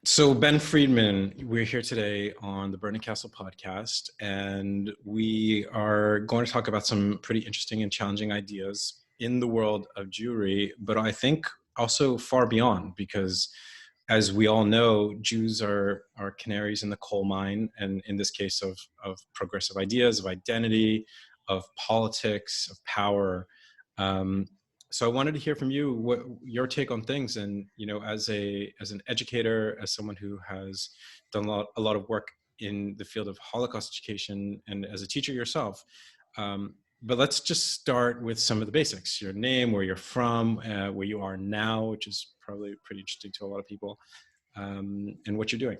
So, Ben Freeman, we're here today on the Burning Castle podcast, and we are going to talk about some pretty interesting and challenging ideas in the world of Jewry, but I think also far beyond, because as we all know, Jews are canaries in the coal mine, and in this case of progressive ideas, of identity, of politics, of power. Um, so I wanted to hear from you what your take on things, and as an educator, as someone who has done a lot of work in the field of Holocaust education, and as a teacher yourself. But let's just start with some of the basics: your name, where you're from, where you are now, which is probably pretty interesting to a lot of people, and what you're doing.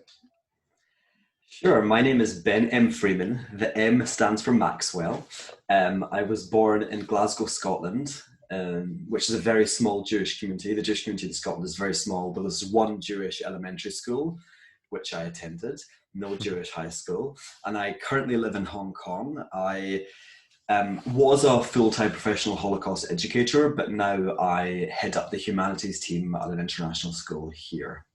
Sure. My name is Ben M. Freeman. The M stands for Maxwell. I was born in Glasgow, Scotland, which is a very small Jewish community. The Jewish community in Scotland is very small, but there's one Jewish elementary school, which I attended, no Jewish high school. And I currently live in Hong Kong. I was a full-time professional Holocaust educator, but now I head up the humanities team at an international school here.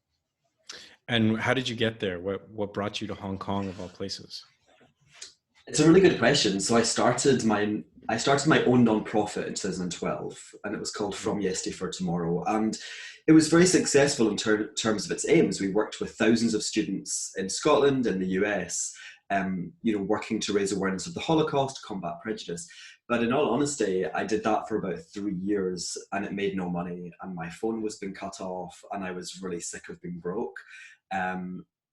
And how did you get there? What brought you to Hong Kong of all places? It's a really good question. So I started my own nonprofit in 2012, and it was called From Yesterday for Tomorrow, and it was very successful in terms of its aims. We worked with thousands of students in Scotland and the US, working to raise awareness of the Holocaust, combat prejudice. But in all honesty, I did that for about 3 years, and it made no money, and my phone was being cut off, and I was really sick of being broke.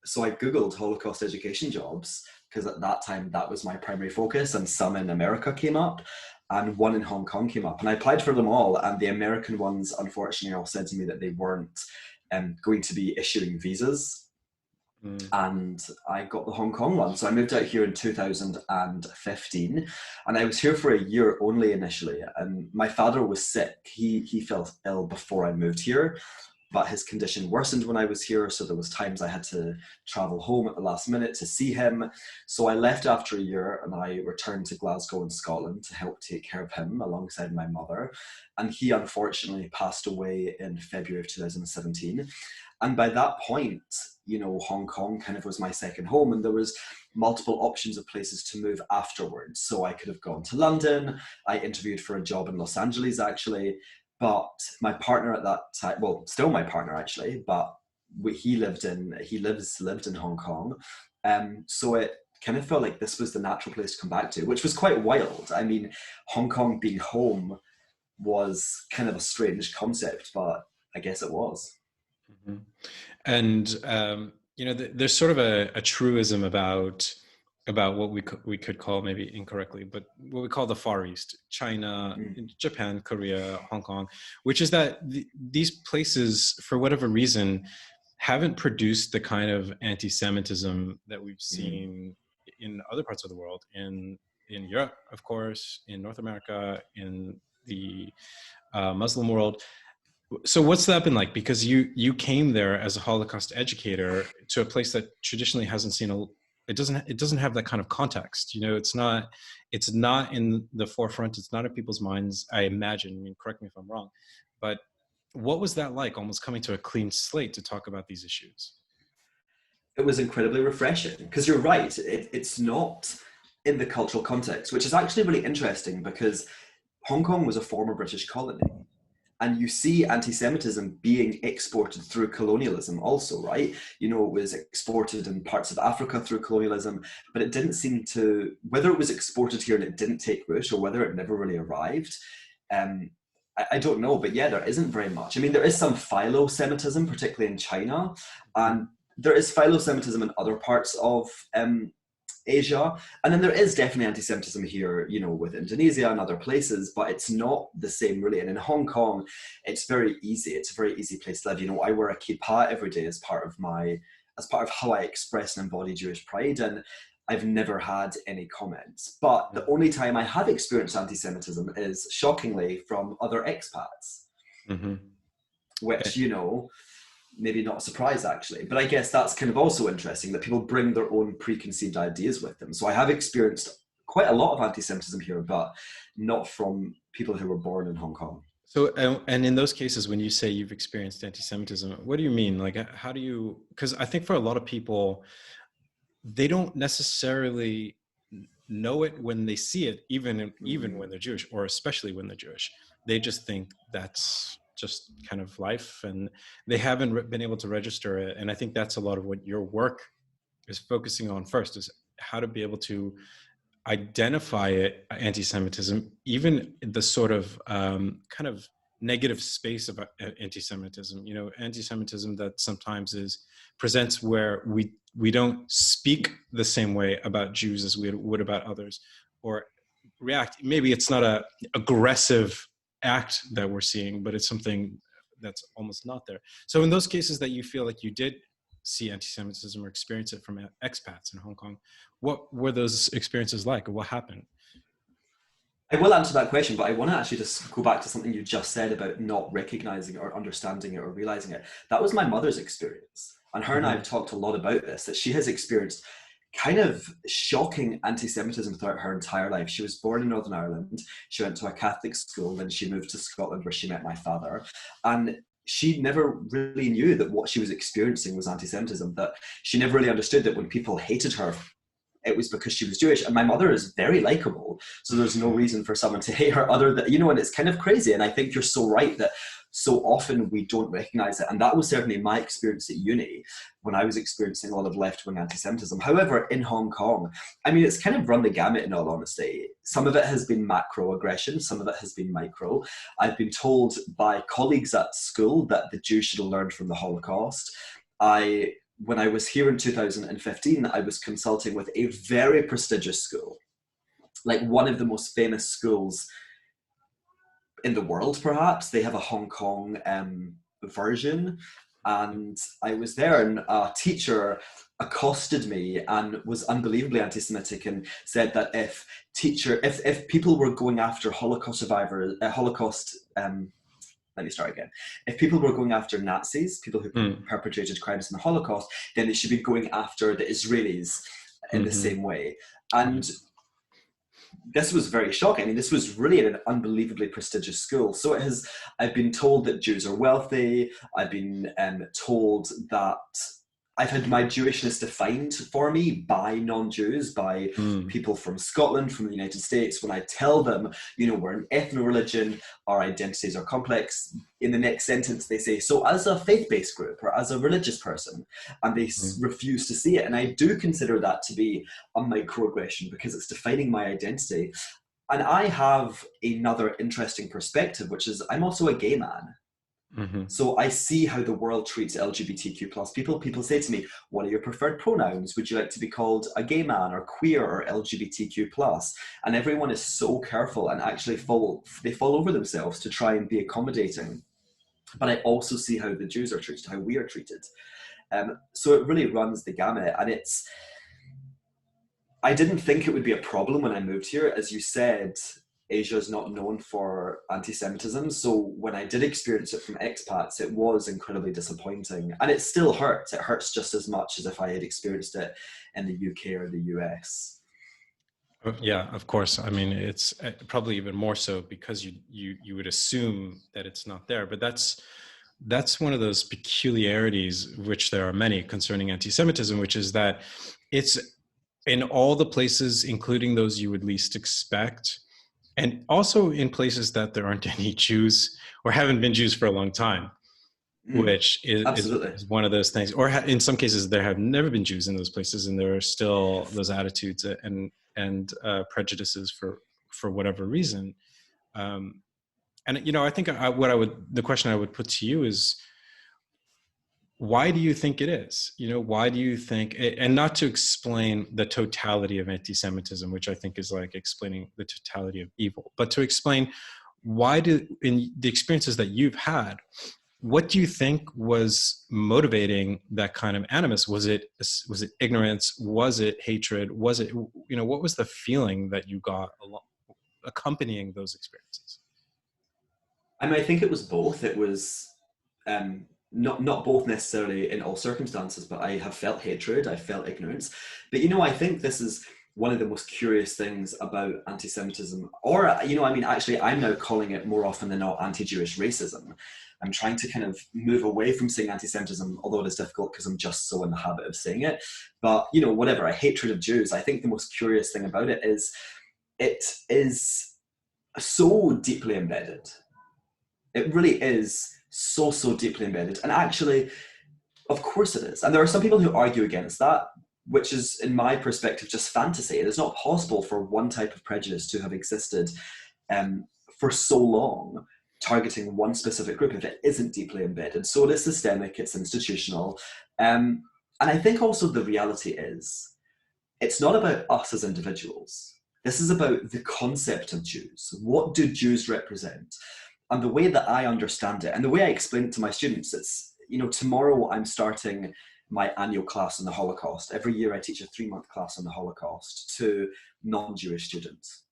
So I Googled Holocaust education jobs, because at that time that was my primary focus, and some in America came up and one in Hong Kong came up, and I applied for them all, and the American ones unfortunately all said to me that they weren't going to be issuing visas. And I got the Hong Kong one. So I moved out here in 2015, and I was here for a year only initially. And my father was sick. He fell ill before I moved here, but his condition worsened when I was here. So there was times I had to travel home at the last minute to see him. So I left after a year, and I returned to Glasgow in Scotland to help take care of him alongside my mother. And he unfortunately passed away in February of 2017. And by that point, Hong Kong kind of was my second home, and there was multiple options of places to move afterwards. So I could have gone to London. I interviewed for a job in Los Angeles, actually. But my partner at that time, well, still my partner actually, but he lived in Hong Kong. So it kind of felt like this was the natural place to come back to, which was quite wild. I mean, Hong Kong being home was kind of a strange concept, but I guess it was. Mm-hmm. And there's sort of a truism about what we could call, maybe incorrectly, but what we call the Far East: China, Japan, Korea, Hong Kong, which is that these places, for whatever reason, haven't produced the kind of anti-Semitism that we've seen in other parts of the world, in Europe, of course, in North America, in the Muslim world. So what's that been like? Because you came there as a Holocaust educator to a place that traditionally hasn't seen it doesn't have that kind of context. It's not in the forefront. It's not in people's minds, I imagine. I mean, correct me if I'm wrong, but what was that like, almost coming to a clean slate to talk about these issues? It was incredibly refreshing, because you're right. It's not in the cultural context, which is actually really interesting, because Hong Kong was a former British colony. And you see anti-Semitism being exported through colonialism also, right? It was exported in parts of Africa through colonialism, but it didn't seem to, whether it was exported here and it didn't take root, or whether it never really arrived, I don't know. But yeah, there isn't very much. I mean, there is some philo-Semitism, particularly in China, and there is philo-Semitism in other parts of Asia. And then there is definitely anti-Semitism here, with Indonesia and other places, but it's not the same really. And in Hong Kong, it's very easy. It's a very easy place to live. I wear a kippah every day as part of how I express and embody Jewish pride. And I've never had any comments. But the only time I have experienced anti-Semitism is, shockingly, from other expats, which, maybe not a surprise actually, but I guess that's kind of also interesting, that people bring their own preconceived ideas with them. So I have experienced quite a lot of anti-Semitism here, but not from people who were born in Hong Kong. So, and in those cases, when you say you've experienced anti-Semitism, what do you mean? Like, how do you? Because I think for a lot of people, they don't necessarily know it when they see it, even when they're Jewish, or especially when they're Jewish. They just think that's just kind of life, and they haven't been able to register it. And I think that's a lot of what your work is focusing on first, is how to be able to identify it, anti-Semitism, even the sort of kind of negative space of anti-Semitism. You know, anti-Semitism that sometimes presents where we don't speak the same way about Jews as we would about others, or react. Maybe it's not a aggressive act that we're seeing, but it's something that's almost not there. So in those cases that you feel like you did see anti-Semitism or experience it from expats in Hong Kong, what were those experiences like, or what happened? I will answer that question, but I want to actually just go back to something you just said about not recognizing it or understanding it or realizing it. That was my mother's experience. And her and I have talked a lot about this, that she has experienced kind of shocking anti-Semitism throughout her entire life. She was born in Northern Ireland. She went to a Catholic school, then she moved to Scotland where she met my father. And she never really knew that what she was experiencing was anti-Semitism, that she never really understood that when people hated her, it was because she was Jewish. And my mother is very likable, so there's no reason for someone to hate her other than, you know, and it's kind of crazy. And I think you're so right that so often we don't recognize it. And that was certainly my experience at uni when I was experiencing a lot of left-wing anti-Semitism. However, in Hong Kong, I mean, it's kind of run the gamut, in all honesty. Some of it has been macro aggression, some of it has been micro. I've been told by colleagues at school that the Jews should have learned from the Holocaust. When I was here in 2015, I was consulting with a very prestigious school, like one of the most famous schools in the world, perhaps. They have a Hong Kong version. And I was there, and a teacher accosted me and was unbelievably anti-Semitic and said that if people were going after Holocaust survivors, let me start again. If people were going after Nazis, people who perpetrated crimes in the Holocaust, then they should be going after the Israelis in the same way. And this was very shocking. I mean, this was really an unbelievably prestigious school. So I've been told that Jews are wealthy. I've been told that I've had my Jewishness defined for me by non-Jews, by people from Scotland, from the United States. When I tell them, you know, we're an ethno-religion, our identities are complex, in the next sentence they say, so as a faith-based group or as a religious person, and they refuse to see it. And I do consider that to be a microaggression because it's defining my identity. And I have another interesting perspective, which is I'm also a gay man. So I see how the world treats LGBTQ plus people. People say to me, what are your preferred pronouns? Would you like to be called a gay man or queer or LGBTQ plus? And everyone is so careful and actually fall over themselves to try and be accommodating. But I also see how the Jews are treated, how we are treated. So it really runs the gamut. And I didn't think it would be a problem when I moved here. As you said, Asia is not known for anti-Semitism. So when I did experience it from expats, it was incredibly disappointing. And it still hurts. It hurts just as much as if I had experienced it in the UK or the US. Yeah, of course. I mean, it's probably even more so because you would assume that it's not there. But that's one of those peculiarities, which there are many concerning anti-Semitism, which is that it's in all the places, including those you would least expect, and also in places that there aren't any Jews or haven't been Jews for a long time, which is one of those things. Or in some cases, there have never been Jews in those places, and there are still those attitudes and prejudices for whatever reason. And you know, I think the question I would put to you is, why do you think it is? You know, why do you think, and not to explain the totality of anti-Semitism, which I think is like explaining the totality of evil, but to explain in the experiences that you've had, what do you think was motivating that kind of animus? Was it ignorance? Was it hatred? Was it, you know, what was the feeling that you got accompanying those experiences? I mean, I think it was both. It was not both necessarily in all circumstances, but I have felt hatred, I felt ignorance. But you know, I think this is one of the most curious things about anti-Semitism, or, you know, I mean, actually, I'm now calling it more often than not anti-Jewish racism. I'm trying to kind of move away from saying anti-Semitism, although it is difficult because I'm just so in the habit of saying it. But, you know, whatever, a hatred of Jews, I think the most curious thing about it is so deeply embedded. It really is so deeply embedded. And actually, of course it is. And there are some people who argue against that, which is, in my perspective, just fantasy. It is not possible for one type of prejudice to have existed for so long, targeting one specific group, if it isn't deeply embedded. So it is systemic, it's institutional. And I think also the reality is, it's not about us as individuals. This is about the concept of Jews. What do Jews represent? And the way that I understand it, and the way I explain it to my students, it's, you know, tomorrow I'm starting my annual class on the Holocaust. Every year I teach a 3-month class on the Holocaust to non-Jewish students.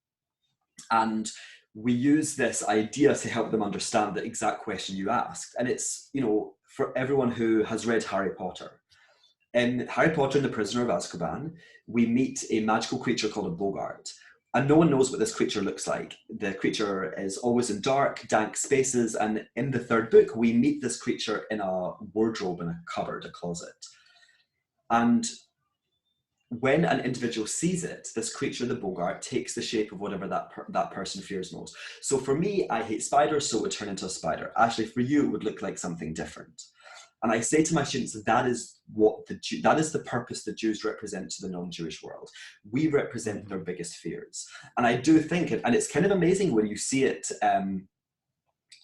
And we use this idea to help them understand the exact question you asked. And it's, you know, for everyone who has read Harry Potter. In Harry Potter and the Prisoner of Azkaban, we meet a magical creature called a Bogart. And no one knows what this creature looks like. The creature is always in dark, dank spaces. And in the 3rd book, we meet this creature in a wardrobe, in a cupboard, a closet. And when an individual sees it, this creature, the Bogart, takes the shape of whatever that person fears most. So for me, I hate spiders, so it would turn into a spider. Actually, for you, it would look like something different. And I say to my students, that is the purpose that Jews represent to the non-Jewish world. We represent their biggest fears. And I do think it, and it's kind of amazing when you see it,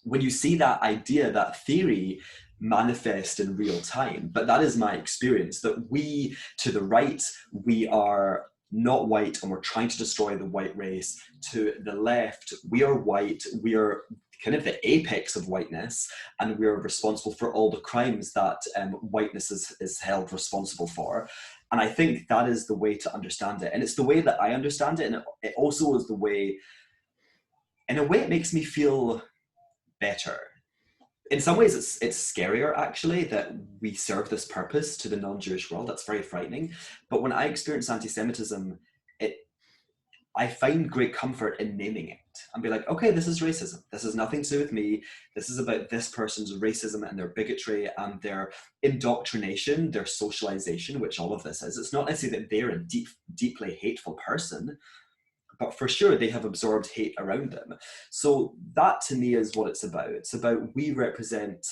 when you see that idea, that theory manifest in real time. But that is my experience, that we, to the right, we are not white and we're trying to destroy the white race. To the left, we are white, we are kind of the apex of whiteness, and we're responsible for all the crimes that whiteness is held responsible for. And I think that is the way to understand it. And it's the way that I understand it. And it also is the way, in a way, it makes me feel better. In some ways, it's scarier, actually, that we serve this purpose to the non-Jewish world. That's very frightening. But when I experience anti-Semitism, I find great comfort in naming it and be like, okay, this is racism. This has nothing to do with me. This is about this person's racism and their bigotry and their indoctrination, their socialization, which all of this is. It's not necessarily that they're a deeply hateful person, but for sure they have absorbed hate around them. So that to me is what it's about. It's about we represent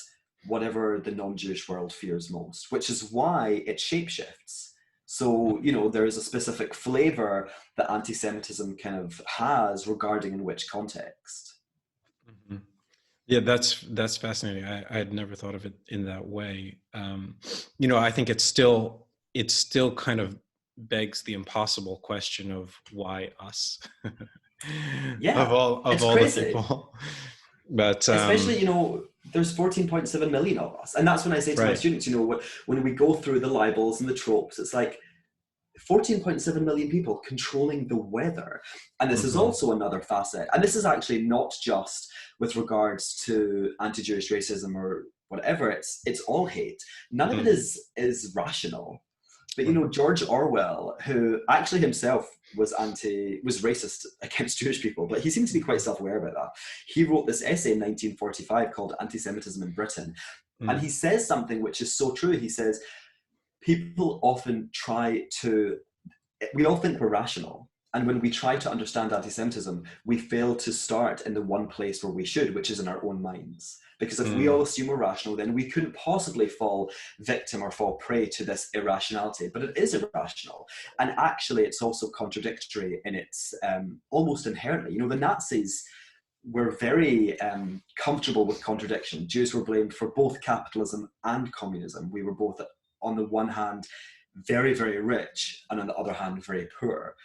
whatever the non-Jewish world fears most, which is why it shapeshifts. So, you know, there is a specific flavor that anti-Semitism kind of has regarding in which context. Mm-hmm. Yeah, that's fascinating. I had never thought of it in that way. You know, I think it still kind of begs the impossible question of why us? Yeah, of all crazy. the people. But especially, you know, there's 14.7 million of us. And that's when I say to my students, you know, when we go through the libels and the tropes, it's like 14.7 million people controlling the weather. And this is also another facet. And this is actually not just with regards to anti-Jewish racism or whatever. It's all hate. None of it is rational. But, you know, George Orwell, who actually himself was racist against Jewish people, but he seems to be quite self-aware about that. He wrote this essay in 1945 called Anti-Semitism in Britain. And he says something which is so true. He says, people often we all think we're rational. And when we try to understand anti-Semitism, we fail to start in the one place where we should, which is in our own minds. Because if we all assume we're rational, then we couldn't possibly fall victim or fall prey to this irrationality. But it is irrational. And actually, it's also contradictory in its almost inherently. You know, the Nazis were very comfortable with contradiction. Jews were blamed for both capitalism and communism. We were both, on the one hand, very, very rich, and on the other hand, very poor.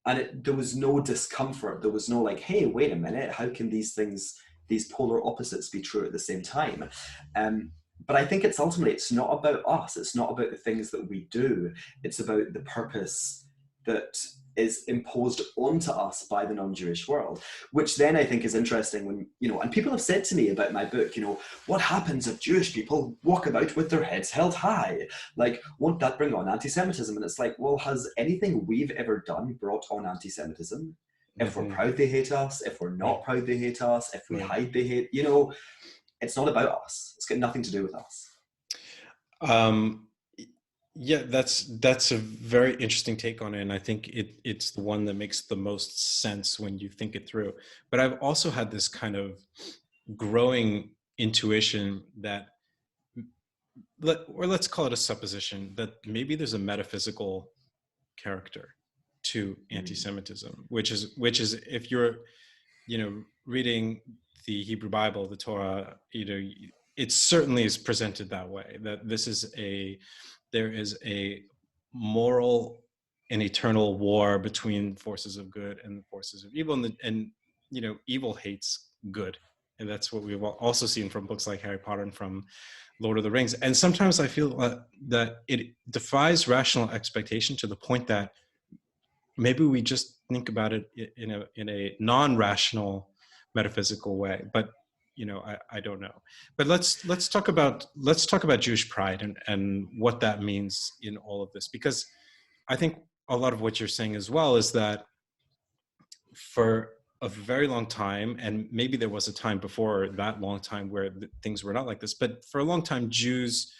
And there was no discomfort. There was no like, hey, wait a minute, how can these polar opposites be true at the same time? But I think it's not about us. It's not about the things that we do. It's about the purpose that is imposed onto us by the non-Jewish world, which then I think is interesting when, and people have said to me about my book, what happens if Jewish people walk about with their heads held high? Like, won't that bring on anti-Semitism? And it's like, well, has anything we've ever done brought on anti-Semitism? If we're proud, they hate us. If we're not proud, they hate us. If we hide, they hate, it's not about us. It's got nothing to do with us. Yeah, that's a very interesting take on it, and I think it's the one that makes the most sense when you think it through. But I've also had this kind of growing intuition that, let's call it a supposition, that maybe there's a metaphysical character to anti-Semitism, which is if you're reading the Hebrew Bible, the Torah, it certainly is presented that way, that there is a moral and eternal war between forces of good and forces of evil, and evil hates good, and that's what we've also seen from books like Harry Potter and from Lord of the Rings. And sometimes I feel that it defies rational expectation to the point that maybe we just think about it in a non-rational metaphysical way, but I don't know. But let's talk about Jewish pride and what that means in all of this, because I think a lot of what you're saying as well is that for a very long time, and maybe there was a time before that long time where things were not like this, but for a long time, Jews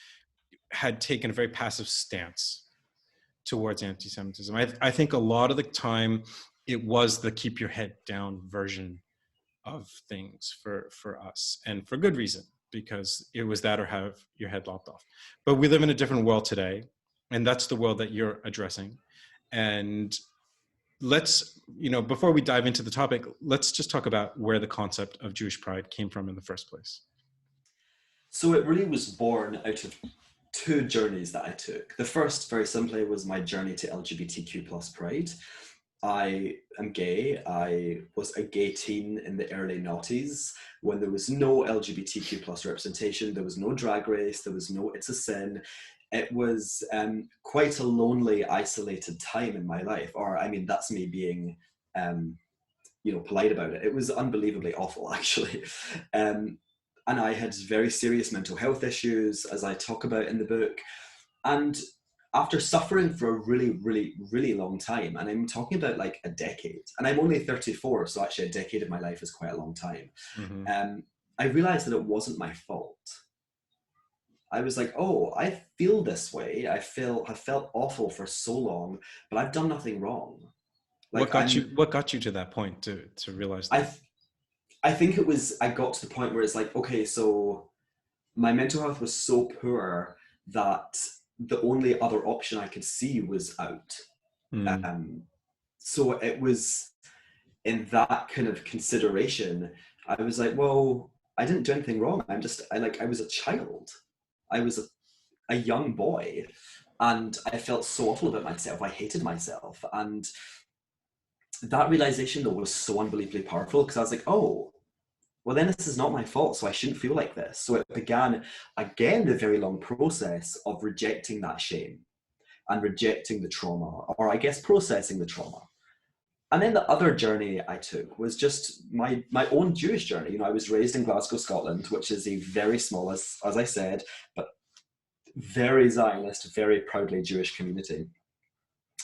had taken a very passive stance towards anti-Semitism. I think a lot of the time it was the keep your head down version of things for us, and for good reason, because it was that or have your head lopped off. But we live in a different world today, and that's the world that you're addressing. And let's, before we dive into the topic, let's just talk about where the concept of Jewish pride came from in the first place. So it really was born out of two journeys that I took. The first, very simply, was my journey to LGBTQ plus pride. I am gay. I was a gay teen in the early noughties when there was no LGBTQ plus representation. There was no Drag Race. There was no It's a Sin. It was quite a lonely, isolated time in my life. Or, I mean, that's me being, polite about it. It was unbelievably awful, actually. And I had very serious mental health issues, as I talk about in the book. And after suffering for a really, really, really long time, and I'm talking about like a decade, and I'm only 34, so actually a decade of my life is quite a long time, I realized that it wasn't my fault. I was like, oh, I feel this way. I felt awful for so long, but I've done nothing wrong. Like, what got you to that point to realize that? I think I got to the point where it's like, okay, so my mental health was so poor that the only other option I could see was out. So it was in that kind of consideration, I was like, well, I didn't do anything wrong. I was a child. I was a young boy, and I felt so awful about myself. I hated myself. And that realization, though, was so unbelievably powerful, because I was like, oh, well, then this is not my fault, so I shouldn't feel like this. So it began, again, the very long process of rejecting that shame and rejecting the trauma, or I guess processing the trauma. And then the other journey I took was just my own Jewish journey. I was raised in Glasgow, Scotland, which is a very small, as I said, but very Zionist, very proudly Jewish community.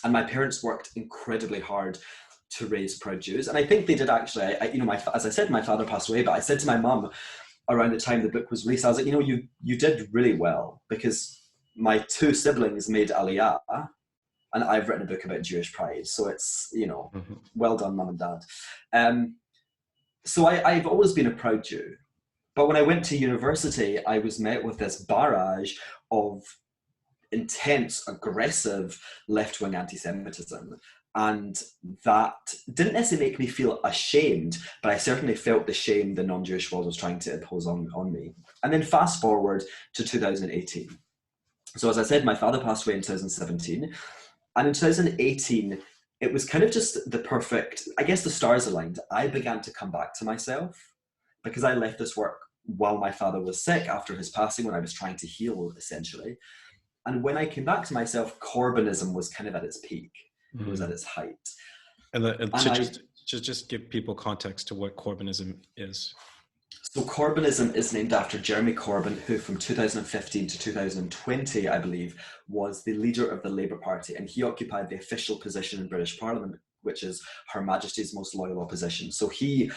And my parents worked incredibly hard to raise proud Jews. And I think they did actually, as I said, my father passed away, but I said to my mum around the time the book was released, I was like, you did really well, because my two siblings made Aliyah, and I've written a book about Jewish pride. So it's, well done, mum and dad. So I've always been a proud Jew. But when I went to university, I was met with this barrage of intense, aggressive left-wing anti-Semitism. And that didn't necessarily make me feel ashamed, but I certainly felt the shame the non-Jewish world was trying to impose on me. And then fast forward to 2018. So as I said, my father passed away in 2017. And in 2018, it was kind of just the perfect, I guess the stars aligned. I began to come back to myself, because I left this work while my father was sick after his passing, when I was trying to heal, essentially. And when I came back to myself, Corbinism was kind of at its peak. It was at its height. And And to just give people context to what Corbinism is. So Corbinism is named after Jeremy Corbyn, who from 2015 to 2020, I believe, was the leader of the Labour Party, and he occupied the official position in British Parliament, which is Her Majesty's most loyal opposition. So he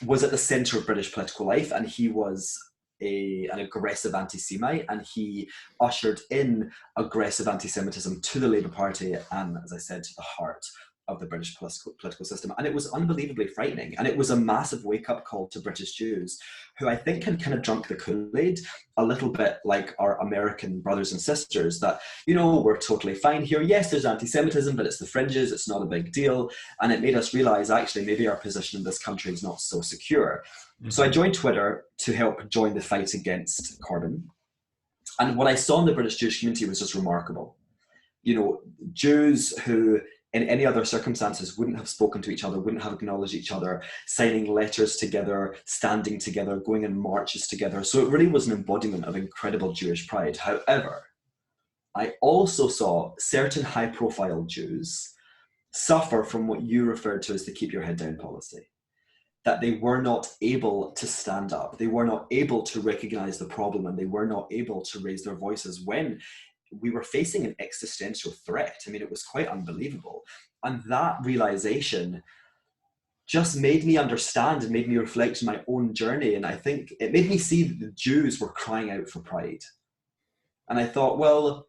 was at the centre of British political life, and he was an aggressive anti-Semite, and he ushered in aggressive anti-Semitism to the Labour Party and, as I said, to the heart of the British political system. And it was unbelievably frightening. And it was a massive wake-up call to British Jews, who I think had kind of drunk the Kool-Aid a little bit like our American brothers and sisters, that, you know, we're totally fine here. Yes, there's anti-Semitism, but it's the fringes, it's not a big deal. And it made us realize, actually, maybe our position in this country is not so secure. Mm-hmm. So I joined Twitter to help join the fight against Corbyn. And what I saw in the British Jewish community was just remarkable. You know, Jews who in any other circumstances wouldn't have spoken to each other, wouldn't have acknowledged each other, signing letters together, standing together, going in marches together. So it really was an embodiment of incredible Jewish pride. However, I also saw certain high-profile Jews suffer from what you referred to as the keep your head down policy, that they were not able to stand up, they were not able to recognize the problem, and they were not able to raise their voices when we were facing an existential threat. I mean, it was quite unbelievable. And that realization just made me understand and made me reflect on my own journey. And I think it made me see that the Jews were crying out for pride. And I thought, well,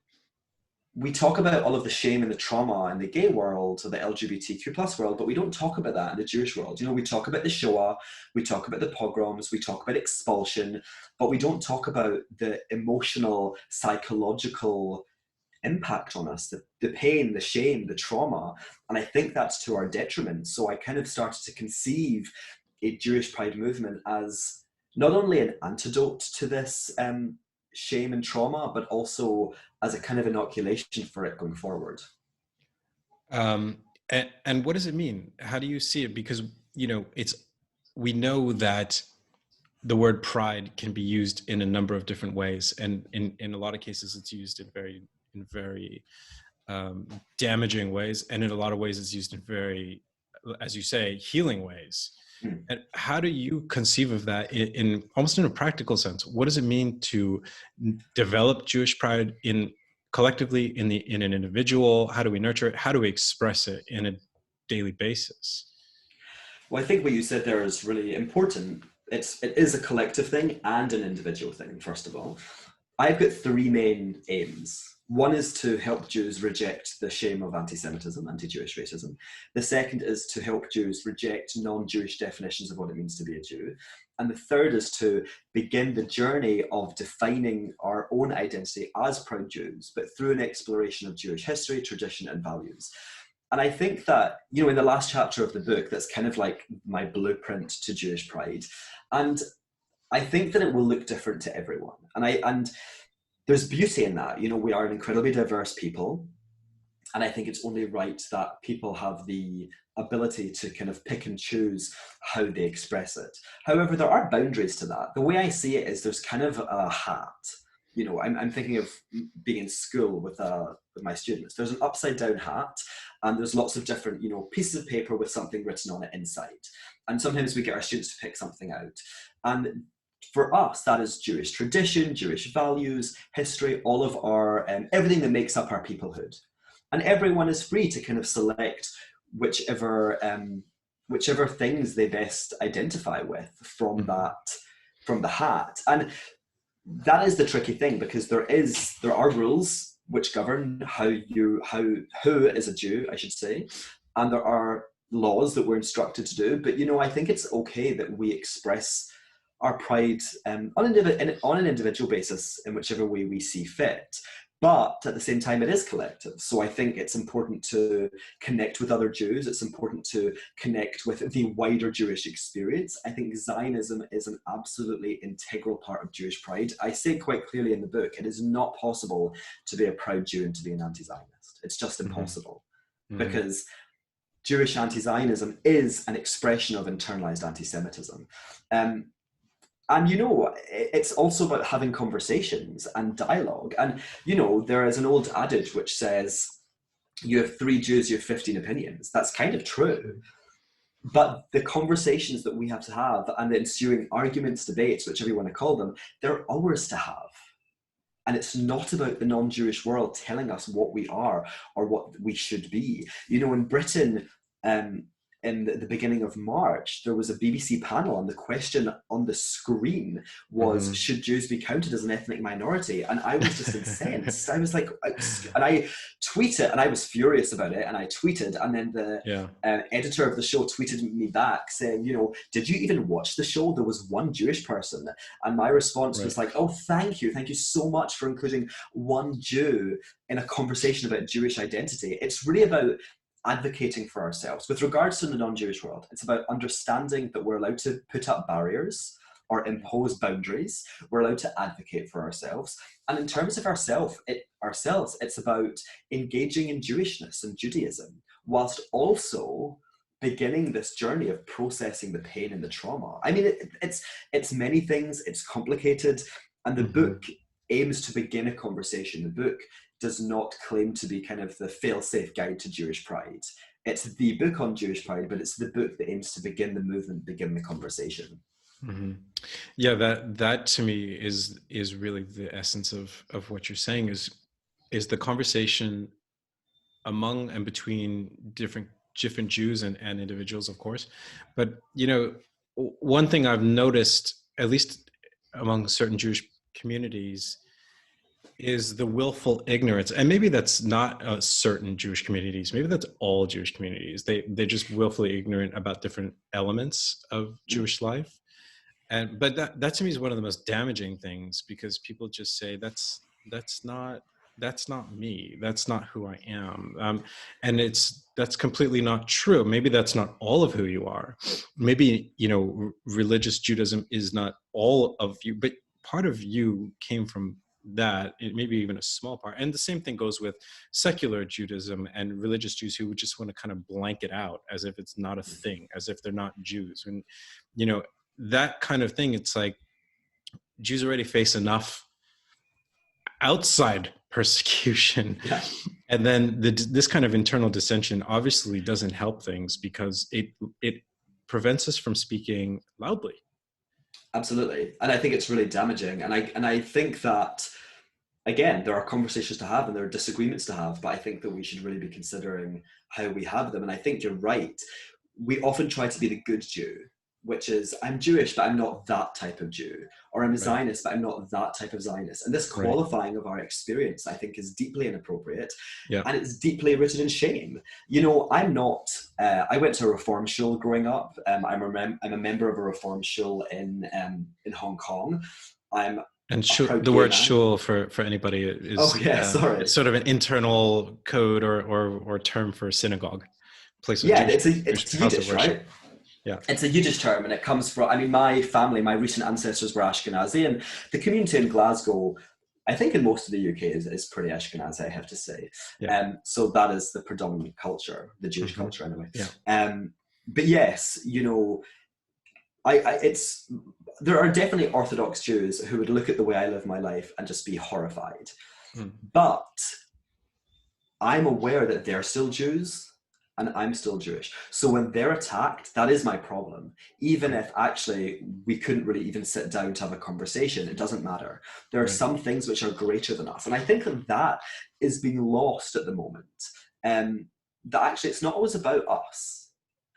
we talk about all of the shame and the trauma in the gay world or the LGBTQ plus world, but we don't talk about that in the Jewish world. You know, we talk about the Shoah, we talk about the pogroms, we talk about expulsion, but we don't talk about the emotional, psychological impact on us, the pain, the shame, the trauma. And I think that's to our detriment. So I kind of started to conceive a Jewish pride movement as not only an antidote to this shame and trauma, but also as a kind of inoculation for it going forward. And what does it mean? How do you see it? Because, you know, we know that the word pride can be used in a number of different ways. And in a lot of cases, it's used in very damaging ways. And in a lot of ways, it's used in very, as you say, healing ways. And how do you conceive of that in almost in a practical sense? What does it mean to develop Jewish pride collectively in an individual? How do we nurture it? How do we express it in a daily basis? Well, I think what you said there is really important. It is a collective thing and an individual thing, first of all. I've got three main aims. One is to help Jews reject the shame of anti-Semitism, anti-Jewish racism. The second is to help Jews reject non-Jewish definitions of what it means to be a Jew. And the third is to begin the journey of defining our own identity as proud Jews, but through an exploration of Jewish history, tradition, and values. And I think that, you know, in the last chapter of the book, that's kind of like my blueprint to Jewish pride. And I think that it will look different to everyone. And there's beauty in that. You know, we are an incredibly diverse people. And I think it's only right that people have the ability to kind of pick and choose how they express it. However, there are boundaries to that. The way I see it is there's kind of a hat. You know, I'm thinking of being in school with my students. There's an upside down hat, and there's lots of different, you know, pieces of paper with something written on it inside. And sometimes we get our students to pick something out. And for us, that is Jewish tradition, Jewish values, history, all of our, everything that makes up our peoplehood. And everyone is free to kind of select whichever things they best identify with from the hat. And that is the tricky thing, because there are rules which govern who is a Jew, I should say, and there are laws that we're instructed to do. But, you know, I think it's okay that we express our pride on an individual basis in whichever way we see fit. But at the same time, it is collective. So I think it's important to connect with other Jews. It's important to connect with the wider Jewish experience. I think Zionism is an absolutely integral part of Jewish pride. I say quite clearly in the book, it is not possible to be a proud Jew and to be an anti-Zionist. It's just impossible. Because Jewish anti-Zionism is an expression of internalized anti-Semitism. And, you know, it's also about having conversations and dialogue. And, you know, there is an old adage which says, you have 3 Jews, you have 15 opinions. That's kind of true. But the conversations that we have to have and the ensuing arguments, debates, whichever you want to call them, they're ours to have. And it's not about the non-Jewish world telling us what we are or what we should be. You know, in Britain, in the beginning of March, there was a BBC panel, and the question on the screen was, should Jews be counted as an ethnic minority? And I was just incensed. I was like, and I tweeted, and I was furious about it, and I tweeted, and then the editor of the show tweeted me back saying, you know, did you even watch the show? There was one Jewish person. And my response was like, oh, thank you so much for including one Jew in a conversation about Jewish identity. It's really about advocating for ourselves. With regards to the non-Jewish world, it's about understanding that we're allowed to put up barriers or impose boundaries. We're allowed to advocate for ourselves. And in terms of ourselves, it's about engaging in Jewishness and Judaism, whilst also beginning this journey of processing the pain and the trauma. I mean, it's many things, it's complicated, and the book aims to begin a conversation. The book does not claim to be kind of the fail-safe guide to Jewish pride. It's the book on Jewish pride, but it's the book that aims to begin the movement, begin the conversation. Yeah, that to me is really the essence of what you're saying, is the conversation among and between different Jews and individuals, of course. But, you know, one thing I've noticed, at least among certain Jewish communities, is the willful ignorance. And maybe that's not certain Jewish communities, maybe that's all Jewish communities. They're just willfully ignorant about different elements of Jewish life. But that to me is one of the most damaging things, because people just say that's not me, that's not who I am, and that's completely not true. Maybe that's not all of who you are. Maybe, you know, religious Judaism is not all of you, but part of you came from that, maybe even a small part. And the same thing goes with secular Judaism and religious Jews who would just want to kind of blanket out as if it's not a thing, as if they're not Jews. And, you know, that kind of thing, it's like Jews already face enough outside persecution. Yeah. And then this kind of internal dissension obviously doesn't help things, because it prevents us from speaking loudly. Absolutely. And I think it's really damaging. And I think that, again, there are conversations to have and there are disagreements to have, but I think that we should really be considering how we have them. And I think you're right. We often try to be the good Jew, which is, I'm Jewish, but I'm not that type of Jew. Or I'm a Zionist, but I'm not that type of Zionist. And this qualifying of our experience, I think, is deeply inappropriate. Yeah. And it's deeply rooted in shame. You know, I'm not, I went to a Reform shul growing up. I'm a member of a Reform shul in Hong Kong. And the word shul, for anybody, is it's sort of an internal code or term for synagogue. Place of it's Yiddish, right? Yeah. It's a Yiddish term, and it comes from, I mean, my family, my recent ancestors were Ashkenazi, and the community in Glasgow, I think in most of the UK, is pretty Ashkenazi, I have to say. Yeah. So that is the predominant culture, the Jewish culture anyway. Yeah. But yes, you know, there are definitely Orthodox Jews who would look at the way I live my life and just be horrified. But I'm aware that they're still Jews, and I'm still Jewish. So when they're attacked, that is my problem. Even if actually we couldn't really even sit down to have a conversation, it doesn't matter. There are some things which are greater than us. And I think that is being lost at the moment. That actually it's not always about us.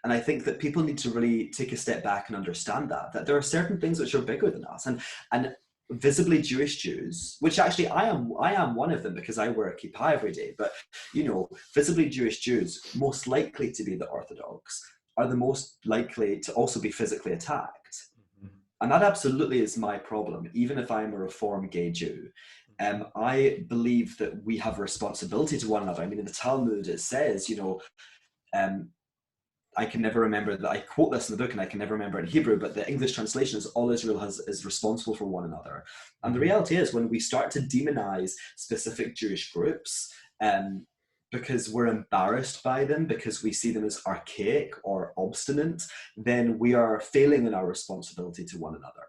And I think that people need to really take a step back and understand that there are certain things which are bigger than us. And visibly Jewish Jews, which actually I am one of them, because I wear a kippah every day, but you know, visibly Jewish Jews, most likely to be the Orthodox, are the most likely to also be physically attacked. And that absolutely is my problem, even if I'm a Reform gay Jew. I believe that we have a responsibility to one another. I mean, in the Talmud it says, you know, I can never remember that. I quote this in the book and I can never remember it in Hebrew, but the English translation is, all Israel is responsible for one another. And the reality is, when we start to demonize specific Jewish groups, because we're embarrassed by them, because we see them as archaic or obstinate, then we are failing in our responsibility to one another.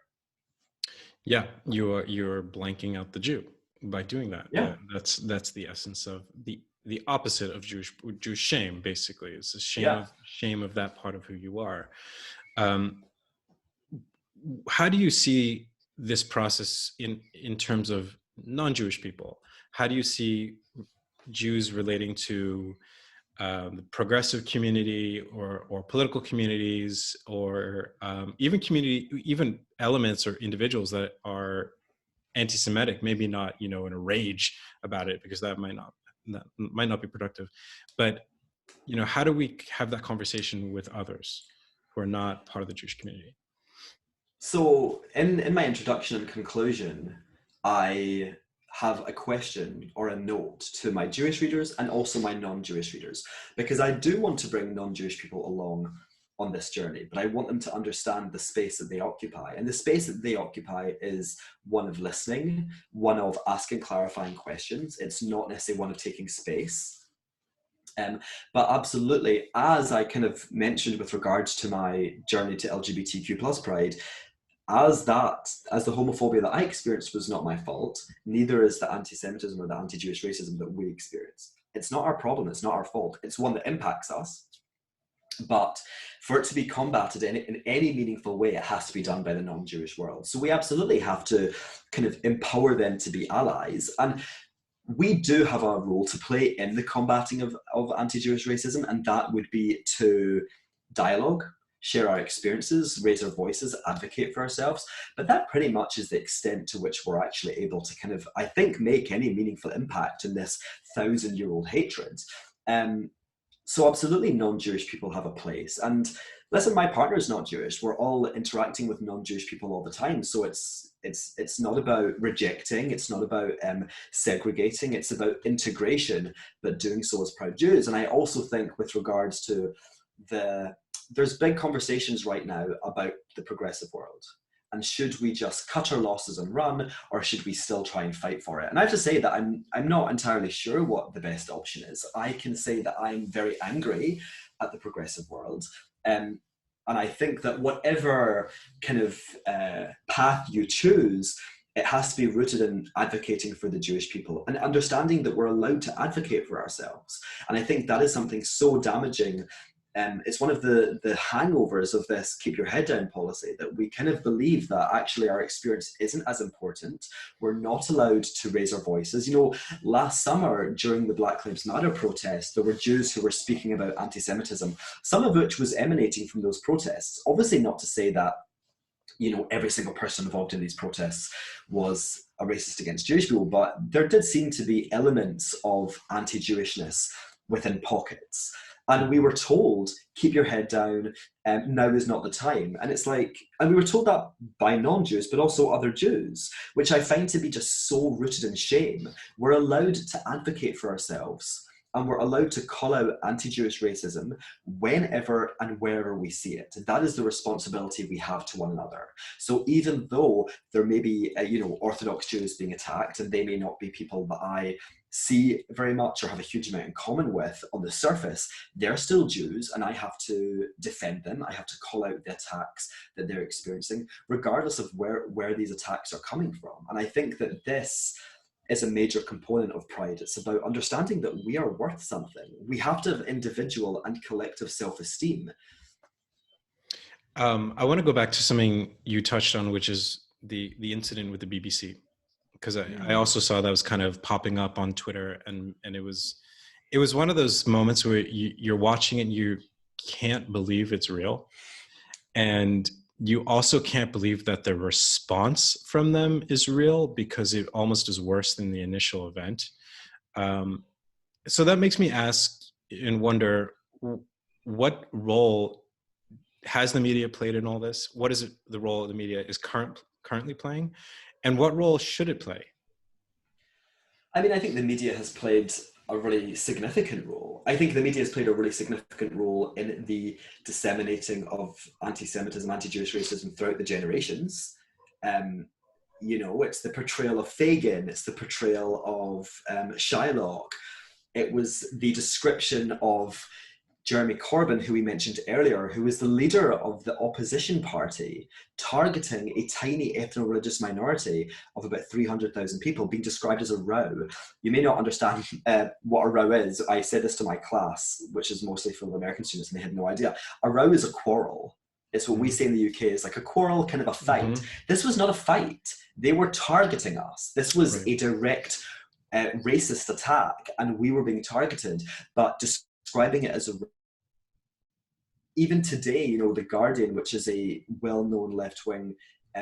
Yeah, you're blanking out the Jew by doing that. Yeah. That's the essence of the opposite of Jewish shame. Basically, it's the shame of that part of who you are. How do you see this process in terms of non-Jewish people? How do you see Jews relating to the progressive community or political communities, or even elements or individuals that are anti-Semitic, maybe not, in a rage about it, because that might not be productive. But, how do we have that conversation with others who are not part of the Jewish community? So in my introduction and conclusion, I have a question or a note to my Jewish readers and also my non-Jewish readers, because I do want to bring non-Jewish people along on this journey, but I want them to understand the space that they occupy. And the space that they occupy is one of listening, one of asking clarifying questions. It's not necessarily one of taking space. But absolutely, as I kind of mentioned with regards to my journey to LGBTQ plus pride, as the homophobia that I experienced was not my fault, neither is the anti-Semitism or the anti-Jewish racism that we experience. It's not our problem, it's not our fault. It's one that impacts us. But for it to be combated in any meaningful way, it has to be done by the non-Jewish world. So we absolutely have to kind of empower them to be allies. And we do have a role to play in the combating of anti-Jewish racism, and that would be to dialogue, share our experiences, raise our voices, advocate for ourselves. But that pretty much is the extent to which we're actually able to kind of, I think, make any meaningful impact in this 1,000-year-old hatred. So absolutely non-Jewish people have a place. And listen, my partner's not Jewish. We're all interacting with non-Jewish people all the time. So it's not about rejecting. It's not about segregating. It's about integration, but doing so as proud Jews. And I also think with regards to there's big conversations right now about the progressive world. And should we just cut our losses and run, or should we still try and fight for it? And I have to say that I'm not entirely sure what the best option is. I can say that I'm very angry at the progressive world. And I think that whatever kind of path you choose, it has to be rooted in advocating for the Jewish people and understanding that we're allowed to advocate for ourselves. And I think that is something so damaging. It's one of the hangovers of this keep your head down policy, that we kind of believe that actually our experience isn't as important. We're not allowed to raise our voices. Last summer during the Black Lives Matter protest, there were Jews who were speaking about anti-Semitism, some of which was emanating from those protests. Obviously not to say that, every single person involved in these protests was a racist against Jewish people, but there did seem to be elements of anti-Jewishness within pockets. And we were told, keep your head down, now is not the time. And it's like, and we were told that by non-Jews, but also other Jews, which I find to be just so rooted in shame. We're allowed to advocate for ourselves, and we're allowed to call out anti-Jewish racism whenever and wherever we see it. And that is the responsibility we have to one another. So even though there may be, Orthodox Jews being attacked, and they may not be people that I see very much or have a huge amount in common with on the surface, they're still Jews, and I have to defend them. I have to call out the attacks that they're experiencing, regardless of where these attacks are coming from. And I think that this is a major component of pride. It's about understanding that we are worth something. We have to have individual and collective self-esteem. I want to go back to something you touched on, which is the incident with the BBC, because I also saw that was kind of popping up on Twitter, and it was one of those moments where you're watching it and you can't believe it's real, and you also can't believe that the response from them is real, because it almost is worse than the initial event. So that makes me ask and wonder, what role has the media played in all this? What is the role the media is currently playing? And what role should it play? I mean, I think the media has played a really significant role. I think the media has played a really significant role in the disseminating of anti-Semitism, anti-Jewish racism throughout the generations. It's the portrayal of Fagin, it's the portrayal of Shylock. It was the description of Jeremy Corbyn, who we mentioned earlier, who is the leader of the opposition party, targeting a tiny ethno-religious minority of about 300,000 people, being described as a row. You may not understand what a row is. I said this to my class, which is mostly full of American students, and they had no idea. A row is a quarrel. It's what we say in the UK is like a quarrel, kind of a fight. Mm-hmm. This was not a fight. They were targeting us. This was a direct racist attack, and we were being targeted, but describing it as a... Even today, you know, The Guardian, which is a well-known left-wing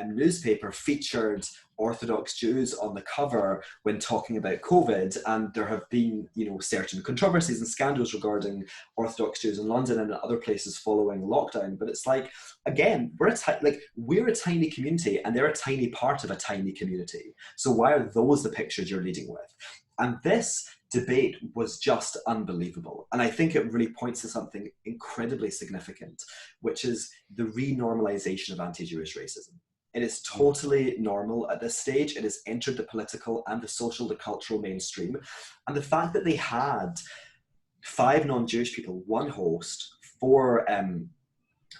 newspaper, featured Orthodox Jews on the cover when talking about COVID, and there have been, you know, certain controversies and scandals regarding Orthodox Jews in London and other places following lockdown. But it's like, again, we're a tiny community, and they're a tiny part of a tiny community. So why are those the pictures you're leading with? And this debate was just unbelievable. And I think it really points to something incredibly significant, which is the renormalization of anti-Jewish racism. It is totally normal at this stage. It has entered the political and the social, the cultural mainstream. And the fact that they had 5 non-Jewish people, 1 host, 4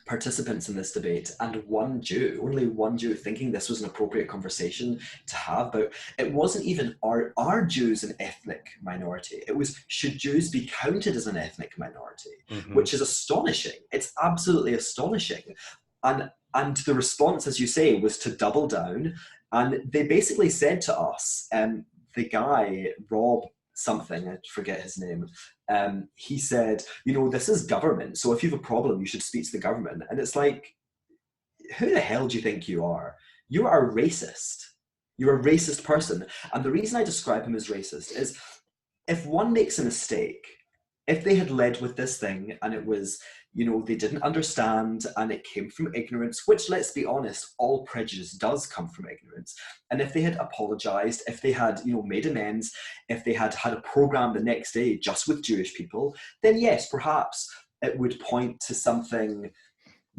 participants in this debate, and 1 Jew, only 1 Jew, thinking this was an appropriate conversation to have about, it wasn't even, are Jews an ethnic minority? It was, should Jews be counted as an ethnic minority? Mm-hmm. Which is astonishing. It's absolutely astonishing. And the response, as you say, was to double down. And they basically said to us, the guy, Rob something, I forget his name, he said, you know, this is government, so if you have a problem, you should speak to the government. And it's like, who the hell do you think you are? You are a racist. You're a racist person. And the reason I describe him as racist is, if one makes a mistake, if they had led with this thing and it was, you know, they didn't understand and it came from ignorance, which, let's be honest, all prejudice does come from ignorance. And if they had apologized, if they had, you know, made amends, if they had had a program the next day just with Jewish people, then yes, perhaps it would point to something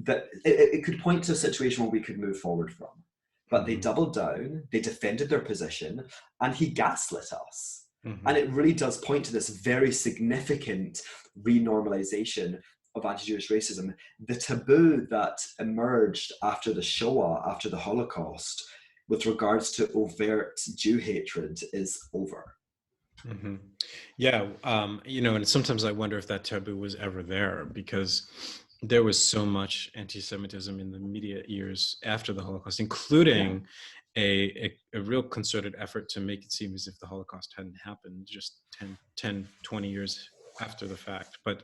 that, it could point to a situation where we could move forward from. But they doubled down, they defended their position, and he gaslit us. Mm-hmm. And it really does point to this very significant renormalization of anti-Jewish racism. The taboo that emerged after the Shoah, after the Holocaust, with regards to overt Jew hatred is over. Mm-hmm. Yeah, you know, and sometimes I wonder if that taboo was ever there, because there was so much anti-Semitism in the immediate years after the Holocaust, including a real concerted effort to make it seem as if the Holocaust hadn't happened just 10, 20 years after the fact. But,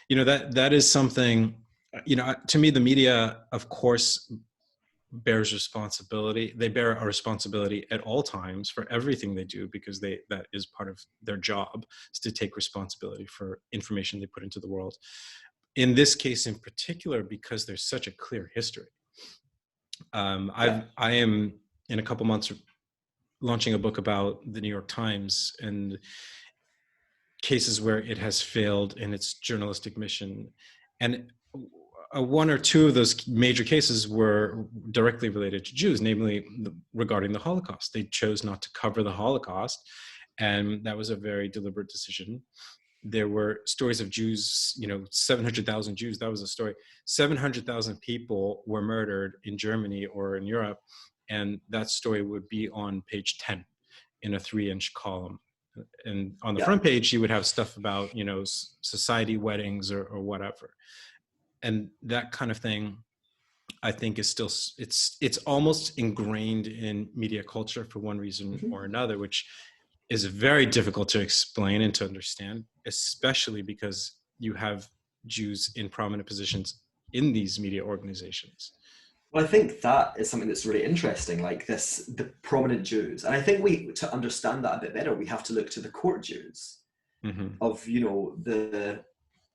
you know, that is something, you know, to me, the media, of course, bears responsibility. They bear a responsibility at all times for everything they do, because that is part of their job, is to take responsibility for information they put into the world. In this case in particular, because there's such a clear history. I am, in a couple months, launching a book about the New York Times and cases where it has failed in its journalistic mission. And 1 or 2 of those major cases were directly related to Jews, namely regarding the Holocaust. They chose not to cover the Holocaust, and that was a very deliberate decision. There were stories of Jews, you know, 700,000 Jews, that was a story. 700,000 people were murdered in Germany or in Europe, and that story would be on page 10 in a 3-inch column. And on the front page, you would have stuff about, you know, society weddings or whatever. And that kind of thing, I think, is still, it's almost ingrained in media culture for one reason or another, which is very difficult to explain and to understand, especially because you have Jews in prominent positions in these media organizations. Well, I think that is something that's really interesting, like the prominent Jews. And I think to understand that a bit better, we have to look to the court Jews of, you know, the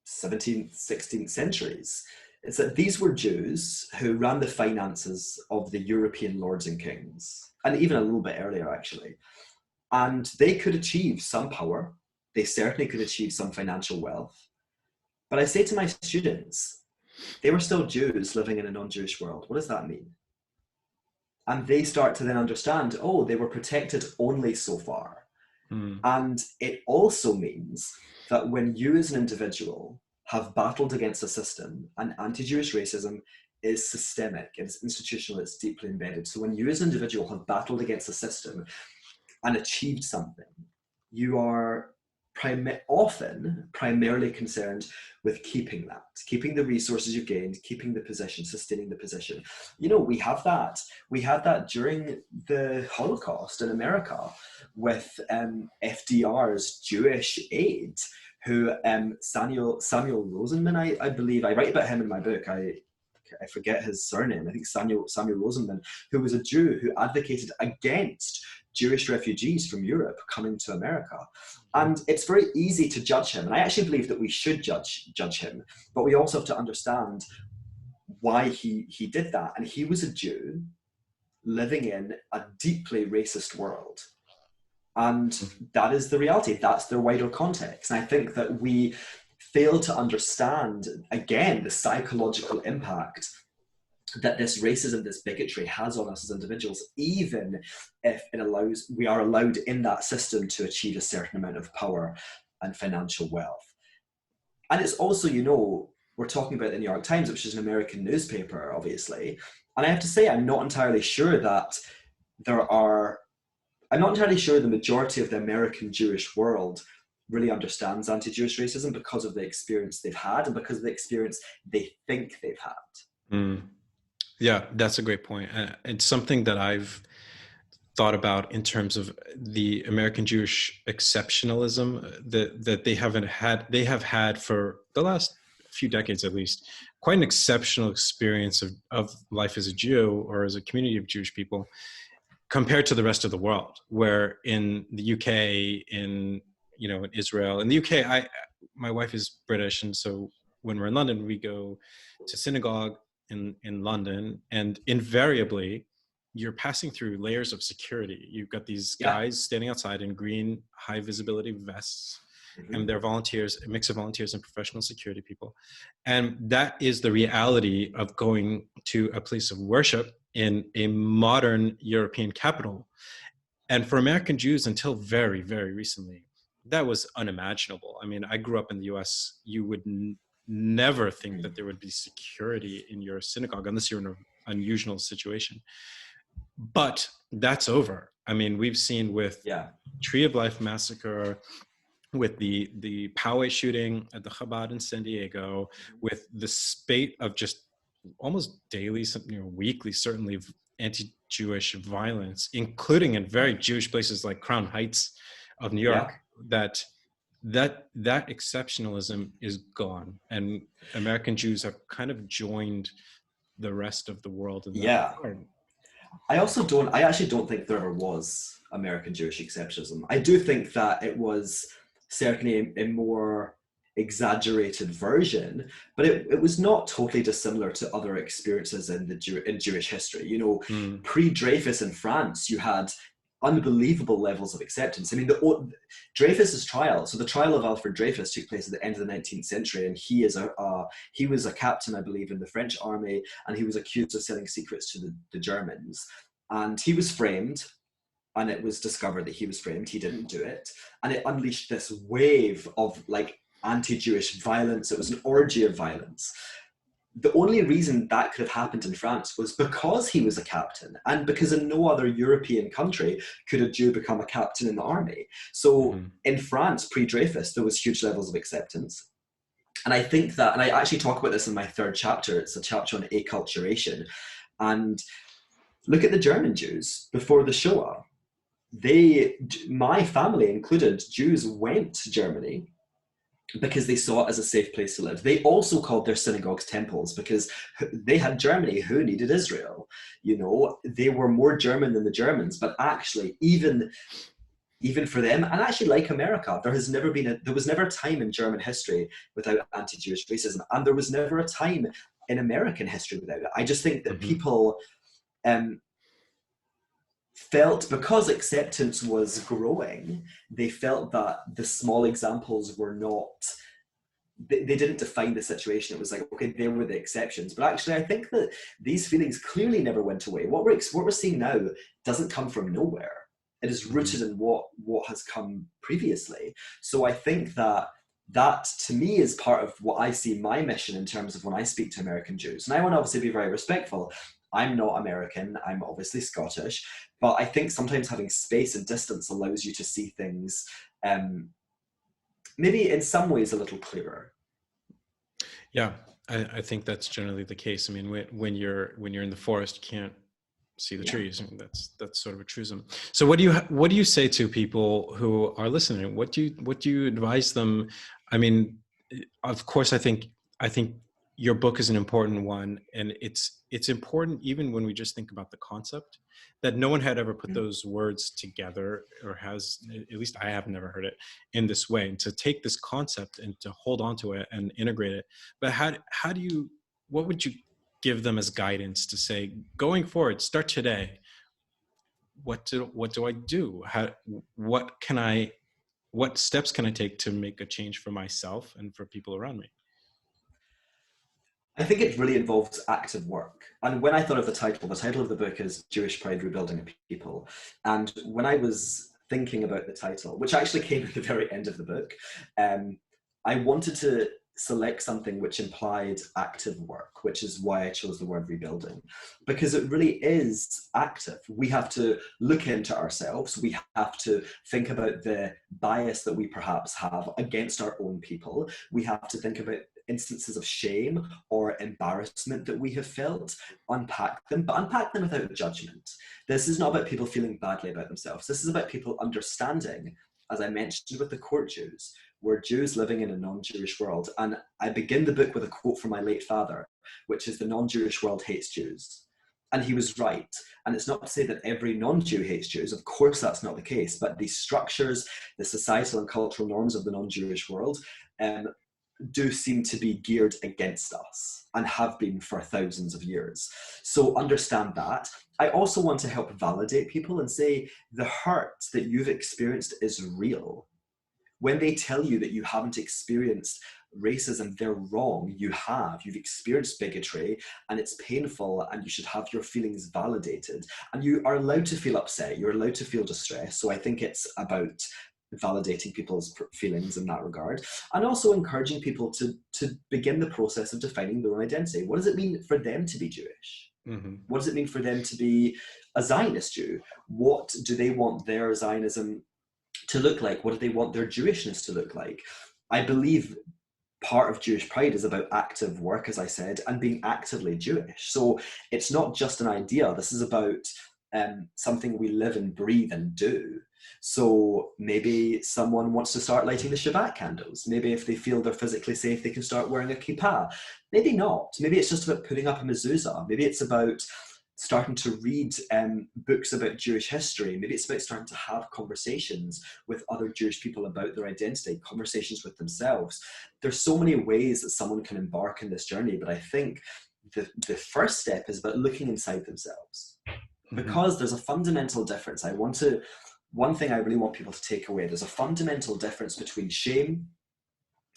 17th, 16th centuries. It's that these were Jews who ran the finances of the European lords and kings, and even a little bit earlier, actually. And they could achieve some power. They certainly could achieve some financial wealth. But I say to my students, they were still Jews living in a non-Jewish world. What does that mean? And they start to then understand, oh, they were protected only so far. And it also means that when you as an individual have battled against a system, and anti-Jewish racism is systemic, it's institutional, it's deeply embedded. So when you as an individual have battled against a system and achieved something, you are often primarily concerned with keeping that, keeping the resources you've gained, keeping the position, sustaining the position. You know, we had that during the Holocaust in America with FDR's Jewish aide, who Samuel Rosenman, I believe, I write about him in my book. I forget his surname. I think Samuel Rosenman, who was a Jew who advocated against Jewish refugees from Europe coming to America. And it's very easy to judge him. And I actually believe that we should judge him, but we also have to understand why he did that. And he was a Jew living in a deeply racist world. And that is the reality. That's their wider context. And I think that we fail to understand, again, the psychological impact that this racism, this bigotry has on us as individuals, even if we are allowed in that system to achieve a certain amount of power and financial wealth. And it's also, you know, we're talking about the New York Times, which is an American newspaper, obviously. And I have to say, I'm not entirely sure the majority of the American Jewish world really understands anti-Jewish racism because of the experience they've had and because of the experience they think they've had. Mm. Yeah, that's a great point. It's something that I've thought about in terms of the American Jewish exceptionalism that they have had for the last few decades, at least, quite an exceptional experience of life as a Jew or as a community of Jewish people compared to the rest of the world, where in the UK, in Israel, in the UK, my wife is British. And so when we're in London, we go to synagogue in London, and invariably you're passing through layers of security. You've got these guys standing outside in green, high visibility vests, and they're volunteers, a mix of volunteers and professional security people. And that is the reality of going to a place of worship in a modern European capital. And for American Jews, until very, very recently, that was unimaginable. I mean, I grew up in the US. You would never think that there would be security in your synagogue unless you're in an unusual situation. But that's over. I mean, we've seen with Tree of Life massacre, with the Poway shooting at the Chabad in San Diego, with the spate of just almost daily, weekly, certainly, anti-Jewish violence, including in very Jewish places like Crown Heights of New York, that exceptionalism is gone, and American Jews have kind of joined the rest of the world in that regard. I actually don't think there ever was American Jewish exceptionalism. I do think that it was certainly a more exaggerated version, but it was not totally dissimilar to other experiences in Jewish history. You know, pre-Dreyfus in France, you had unbelievable levels of acceptance. I mean, Dreyfus's trial, so the trial of Alfred Dreyfus took place at the end of the 19th century, and he was a captain, I believe, in the French army, and he was accused of selling secrets to the Germans. And he was framed, and it was discovered that he was framed. He didn't do it. And it unleashed this wave of anti-Jewish violence. It was an orgy of violence. The only reason that could have happened in France was because he was a captain, and because in no other European country could a Jew become a captain in the army. So in France, pre-Dreyfus, there was huge levels of acceptance. And I think that, and I actually talk about this in my third chapter, it's a chapter on acculturation. And look at the German Jews before the Shoah. My family included, Jews went to Germany because they saw it as a safe place to live. They also called their synagogues temples because they had Germany who needed Israel. You know, they were more German than the Germans, but actually even for them, and actually like America, there was never a time in German history without anti-Jewish racism, and there was never a time in American history without it. I just think that people felt, because acceptance was growing, they felt that the small examples were not, they didn't define the situation. It was like, okay, they were the exceptions. But actually, I think that these feelings clearly never went away. What we're seeing now doesn't come from nowhere. It is rooted in what has come previously. So I think that that to me is part of what I see my mission in terms of when I speak to American Jews. And I want to obviously be very respectful. I'm not American, I'm obviously Scottish, but I think sometimes having space and distance allows you to see things maybe in some ways a little clearer. Yeah, I think that's generally the case. I mean, when you're in the forest, you can't see the trees. I mean, that's sort of a truism. So what do you say to people who are listening? What do you advise them? I mean, of course, I think your book is an important one, and it's important even when we just think about the concept, that no one had ever put those words together, or has, at least I have never heard it in this way, and to take this concept and to hold on to it and integrate it. But how do you, what would you give them as guidance to say, going forward, start today, what do I do? What steps can I take to make a change for myself and for people around me? I think it really involves active work. And when I thought of the title of the book is Jewish Pride Rebuilding a People. And when I was thinking about the title, which actually came at the very end of the book, I wanted to select something which implied active work, which is why I chose the word rebuilding, because it really is active. We have to look into ourselves. We have to think about the bias that we perhaps have against our own people. We have to think about instances of shame or embarrassment that we have felt, unpack them, but unpack them without judgment. This is not about people feeling badly about themselves. This is about people understanding, as I mentioned with the court Jews, we're Jews living in a non-Jewish world. And I begin the book with a quote from my late father, which is, "The non-Jewish world hates Jews." And he was right. And it's not to say that every non-Jew hates Jews. Of course, that's not the case. But the structures, the societal and cultural norms of the non-Jewish world do seem to be geared against us, and have been for thousands of years. So understand that. I also want to help validate people and say the hurt that you've experienced is real. When they tell you that you haven't experienced racism, they're wrong. You have. You've experienced bigotry, and it's painful, and you should have your feelings validated. And you are allowed to feel upset. You're allowed to feel distress. So I think it's about validating people's feelings in that regard, and also encouraging people to begin the process of defining their own identity. What does it mean for them to be Jewish? Mm-hmm. What does it mean for them to be a Zionist Jew? What do they want their Zionism to look like? What do they want their Jewishness to look like? I believe part of Jewish pride is about active work, as I said, and being actively Jewish. So it's not just an idea. This is about something we live and breathe and do. So maybe someone wants to start lighting the Shabbat candles. Maybe if they feel they're physically safe, they can start wearing a kippah. Maybe not. Maybe it's just about putting up a mezuzah. Maybe it's about starting to read books about Jewish history. Maybe it's about starting to have conversations with other Jewish people about their identity, conversations with themselves. There's so many ways that someone can embark in this journey, but I think the first step is about looking inside themselves. Because there's a fundamental difference. One thing I really want people to take away, there's a fundamental difference between shame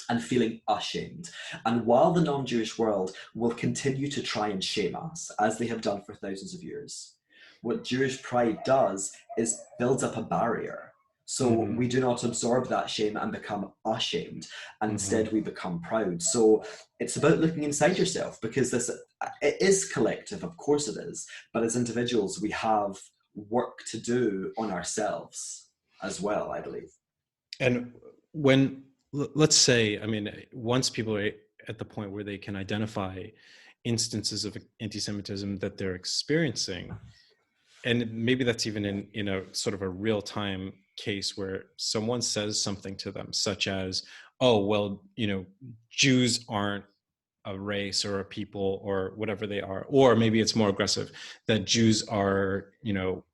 and feeling ashamed. And while the non-Jewish world will continue to try and shame us, as they have done for thousands of years, what Jewish pride does is builds up a barrier. So we do not absorb that shame and become ashamed, and instead we become proud. So it's about looking inside yourself, because it is collective, of course it is, but as individuals, we have work to do on ourselves as well, I believe. And let's say, I mean, once people are at the point where they can identify instances of anti-Semitism that they're experiencing, and maybe that's even in a sort of a real-time case where someone says something to them, such as, "Oh, well, Jews aren't a race or a people or whatever they are," or maybe it's more aggressive, that Jews are,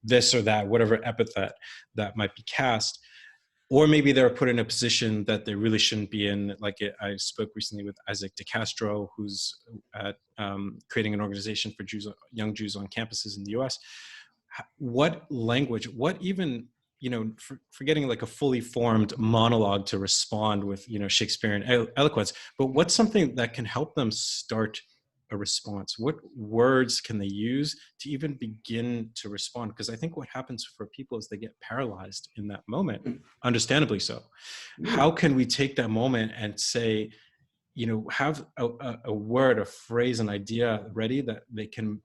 this or that, whatever epithet that might be cast. Or maybe they're put in a position that they really shouldn't be in. Like I spoke recently with Isaac de Castro, who's creating an organization for young Jews on campuses in the US. What language, what even, forgetting like a fully formed monologue to respond with, Shakespearean eloquence, but what's something that can help them start a response? What words can they use to even begin to respond? Because I think what happens for people is they get paralyzed in that moment, understandably so. How can we take that moment and say, have a word, a phrase, an idea ready that they can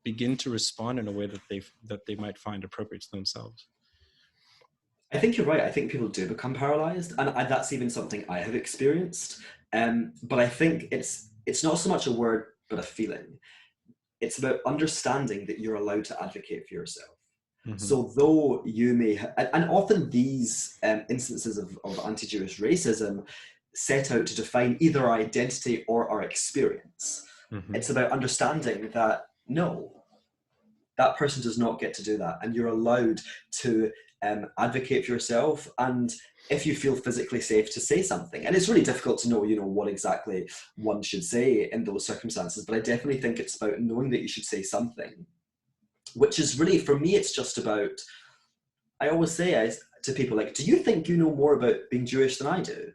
begin to respond in a way that they might find appropriate to themselves? I think you're right. I think people do become paralyzed, and that's even something I have experienced. But I think it's not so much a word, but a feeling. It's about understanding that you're allowed to advocate for yourself. Mm-hmm. So though you may, and often these instances of anti-Jewish racism set out to define either our identity or our experience. Mm-hmm. It's about understanding that no, that person does not get to do that, and you're allowed to advocate for yourself, and if you feel physically safe to say something. And it's really difficult to know, what exactly one should say in those circumstances, but I definitely think it's about knowing that you should say something, which is really, for me, it's just about, I always say to people, like, do you think you know more about being Jewish than I do?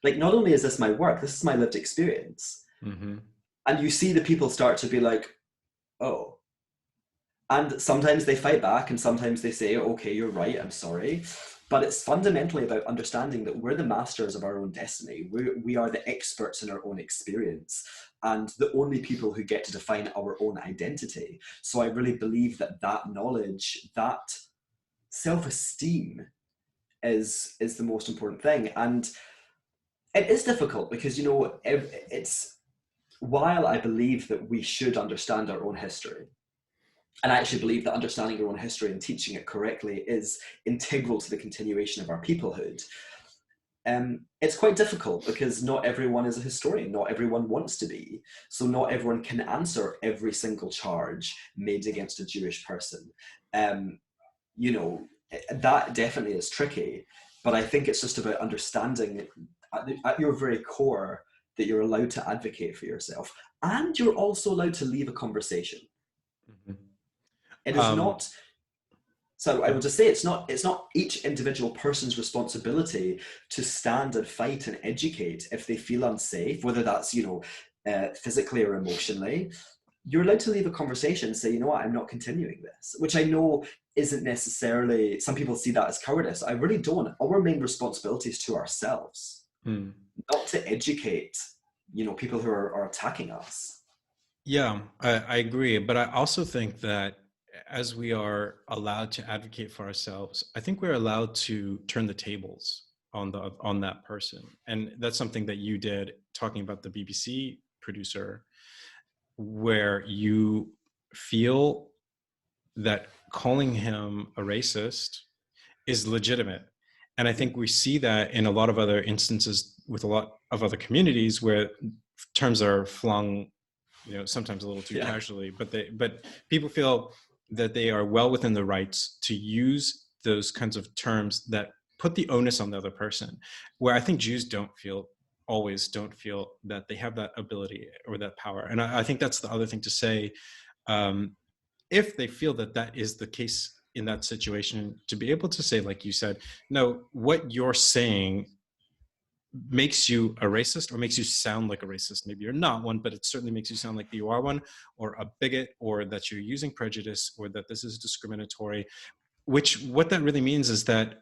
Like, not only is this my work, this is my lived experience. Mm-hmm. And you see the people start to be like, oh. And sometimes they fight back, and sometimes they say, okay, you're right, I'm sorry. But it's fundamentally about understanding that we're the masters of our own destiny. We are the experts in our own experience, and the only people who get to define our own identity. So I really believe that knowledge, that self-esteem is the most important thing. And it is difficult because, it's, while I believe that we should understand our own history, and I actually believe that understanding our own history and teaching it correctly is integral to the continuation of our peoplehood. It's quite difficult because not everyone is a historian, not everyone wants to be. So not everyone can answer every single charge made against a Jewish person. That definitely is tricky, but I think it's just about understanding at your very core that you're allowed to advocate for yourself, and you're also allowed to leave a conversation. Mm-hmm. It is not. So I would just say it's not each individual person's responsibility to stand and fight and educate if they feel unsafe, whether that's physically or emotionally. You're allowed to leave a conversation and say, you know what, I'm not continuing this, which I know isn't necessarily, some people see that as cowardice. I really don't. Our main responsibility is to ourselves, not to educate, people who are attacking us. Yeah, I agree. But I also think that as we are allowed to advocate for ourselves, I think we're allowed to turn the tables on that person. And that's something that you did, talking about the BBC producer, where you feel that calling him a racist is legitimate. And I think we see that in a lot of other instances with a lot of other communities where terms are flung, sometimes a little too casually, but people feel that they are well within the rights to use those kinds of terms that put the onus on the other person, where I think Jews always don't feel that they have that ability or that power. And I think that's the other thing to say. If they feel that that is the case in that situation, to be able to say, like you said, no, what you're saying makes you a racist or makes you sound like a racist. Maybe you're not one, but it certainly makes you sound like you are one, or a bigot, or that you're using prejudice, or that this is discriminatory. What that really means is that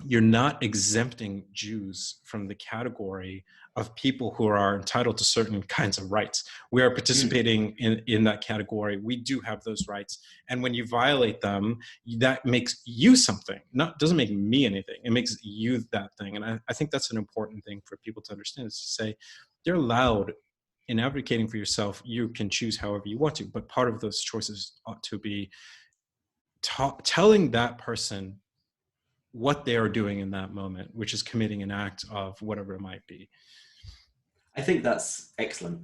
you're not exempting Jews from the category of people who are entitled to certain kinds of rights. We are participating in that category. We do have those rights. And when you violate them, that makes you something. Doesn't make me anything. It makes you that thing. And I think that's an important thing for people to understand, is to say, they're allowed, in advocating for yourself, you can choose however you want to, but part of those choices ought to be telling that person what they are doing in that moment, which is committing an act of whatever it might be. I think that's excellent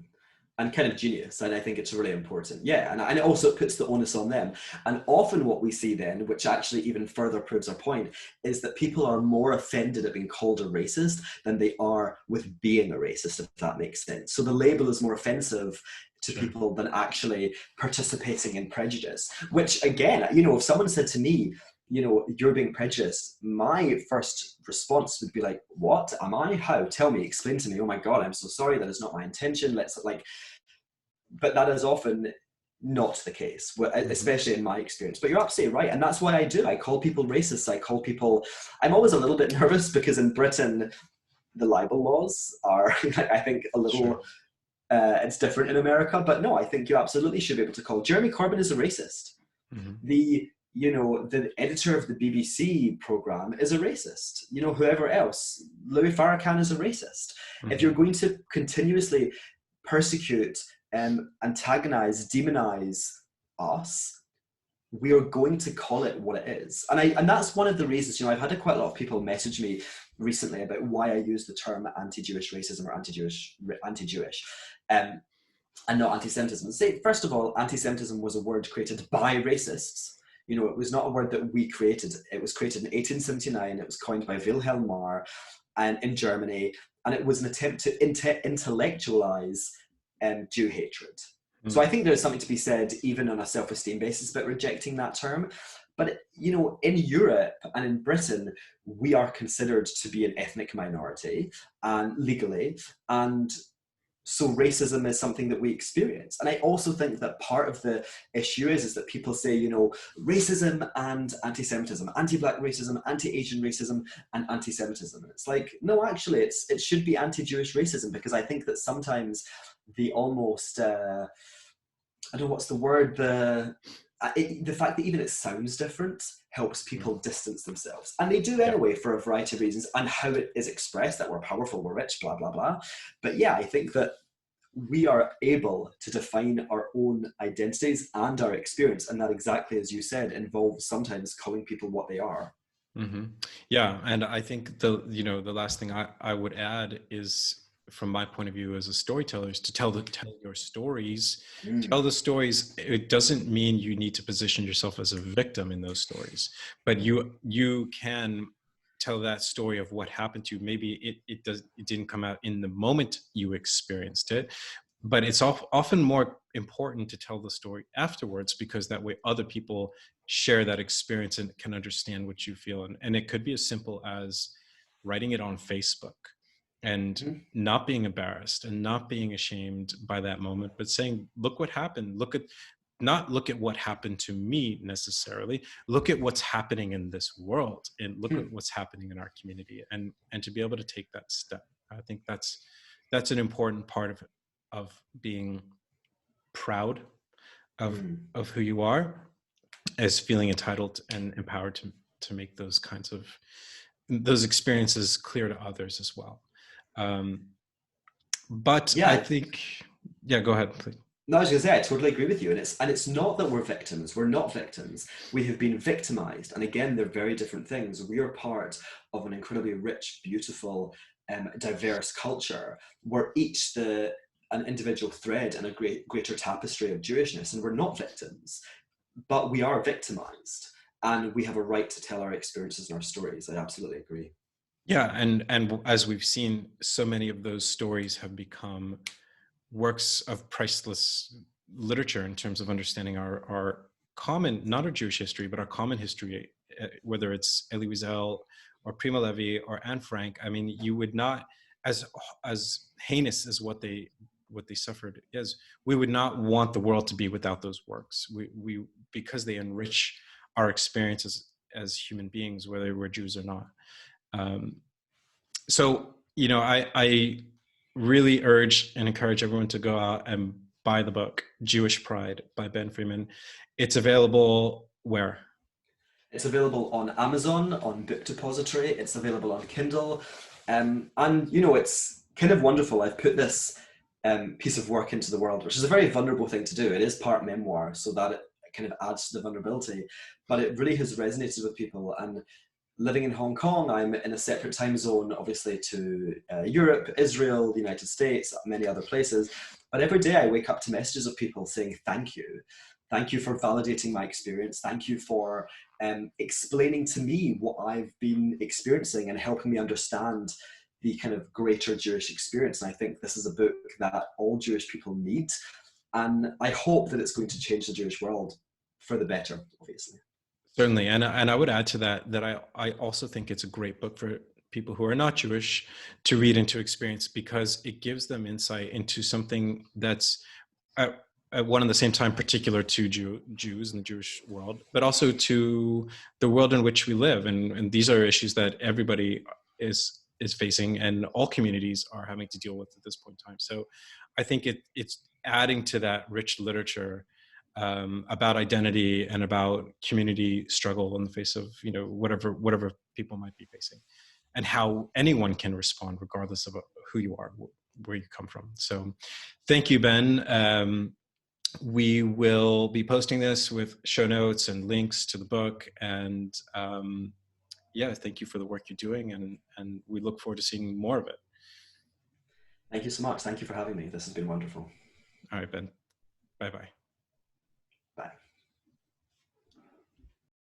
and kind of genius, and I think it's really important. Yeah, and it also puts the onus on them. And often what we see then, which actually even further proves our point, is that people are more offended at being called a racist than they are with being a racist, if that makes sense. So the label is more offensive to people than actually participating in prejudice, which again, if someone said to me, you're being prejudiced, my first response would be like, what am I? How? Tell me, explain to me. Oh my God, I'm so sorry. That is not my intention. but that is often not the case, especially in my experience. But you're absolutely right. And that's why I call people racists. I'm always a little bit nervous because in Britain, the libel laws are, I think, a little, Sure. it's different in America. But no, I think you absolutely should be able to call Jeremy Corbyn is a racist. The editor of the BBC program is a racist. Whoever else, Louis Farrakhan is a racist. If you're going to continuously persecute, antagonize, demonize us, we are going to call it what it is. And that's one of the reasons, I've had quite a lot of people message me recently about why I use the term anti-Jewish racism or anti-Jewish, and not anti-Semitism. Say, first of all, anti-Semitism was a word created by racists. It was not a word that we created. It was created in 1879. It was coined by Wilhelm Marr and in Germany, and it was an attempt to intellectualize Jew hatred. So I think there's something to be said, even on a self-esteem basis, about rejecting that term. But, in Europe and in Britain, we are considered to be an ethnic minority, and legally, and so racism is something that we experience. And I also think that part of the issue is that people say, racism and anti-Semitism, anti-Black racism, anti-Asian racism, and anti-Semitism. It's like, no, actually, it should be anti-Jewish racism, because I think that sometimes the almost, I don't know what's the word, the fact that even it sounds different helps people distance themselves. And they do anyway, for a variety of reasons, and how it is expressed, that we're powerful, we're rich, blah, blah, blah. But yeah, I think that we are able to define our own identities and our experience. And that, exactly as you said, involves sometimes calling people what they are. Yeah. And I think the last thing I would add is, from my point of view as a storyteller, is to tell your stories. Tell the stories. It doesn't mean you need to position yourself as a victim in those stories, but you can tell that story of what happened to you. Maybe it didn't come out in the moment you experienced it, but it's often more important to tell the story afterwards, because that way other people share that experience and can understand what you feel. And it could be as simple as writing it on Facebook and not being embarrassed and not being ashamed by that moment, but saying, look what happened. Not look at what happened to me necessarily, look at what's happening in this world, and look at what's happening in our community, and to be able to take that step. I think that's an important part of being proud of who you are, as feeling entitled and empowered to make those kinds of experiences clear to others as well. But yeah, I think, go ahead, please. No, I was going to say, I totally agree with you. And it's not that we're victims. We're not victims. We have been victimized. And again, they're very different things. We are part of an incredibly rich, beautiful, diverse culture. We're each an individual thread in a greater tapestry of Jewishness. And we're not victims, but we are victimized. And we have a right to tell our experiences and our stories. I absolutely agree. Yeah, and as we've seen, so many of those stories have become works of priceless literature in terms of understanding our common, not our Jewish history, but our common history, whether it's Elie Wiesel or Primo Levi or Anne Frank. I mean, you would not, as heinous as what they suffered is, we would not want the world to be without those works. We because they enrich our experiences as human beings, whether we're Jews or not. So, I really urge and encourage everyone to go out and buy the book, Jewish Pride by Ben Freeman. It's available where? It's available on Amazon, on Book Depository. It's available on Kindle. And, it's kind of wonderful. I've put this piece of work into the world, which is a very vulnerable thing to do. It is part memoir, so that it kind of adds to the vulnerability. But it really has resonated with people. And living in Hong Kong, I'm in a separate time zone, obviously, to Europe, Israel, the United States, many other places. But every day I wake up to messages of people saying, thank you. Thank you for validating my experience. Thank you for explaining to me what I've been experiencing and helping me understand the kind of greater Jewish experience. And I think this is a book that all Jewish people need. And I hope that it's going to change the Jewish world for the better, obviously. Certainly. And I would add to that I also think it's a great book for people who are not Jewish to read and to experience, because it gives them insight into something that's at one and the same time particular to Jews in the Jewish world, but also to the world in which we live. And these are issues that everybody is facing, and all communities are having to deal with at this point in time. So I think it's adding to that rich literature about identity and about community struggle in the face of, you know, whatever people might be facing, and how anyone can respond regardless of who you are, where you come from. So thank you, Ben. We will be posting this with show notes and links to the book. And yeah, thank you for the work you're doing. And we look forward to seeing more of it. Thank you so much. Thank you for having me. This has been wonderful. All right, Ben. Bye-bye.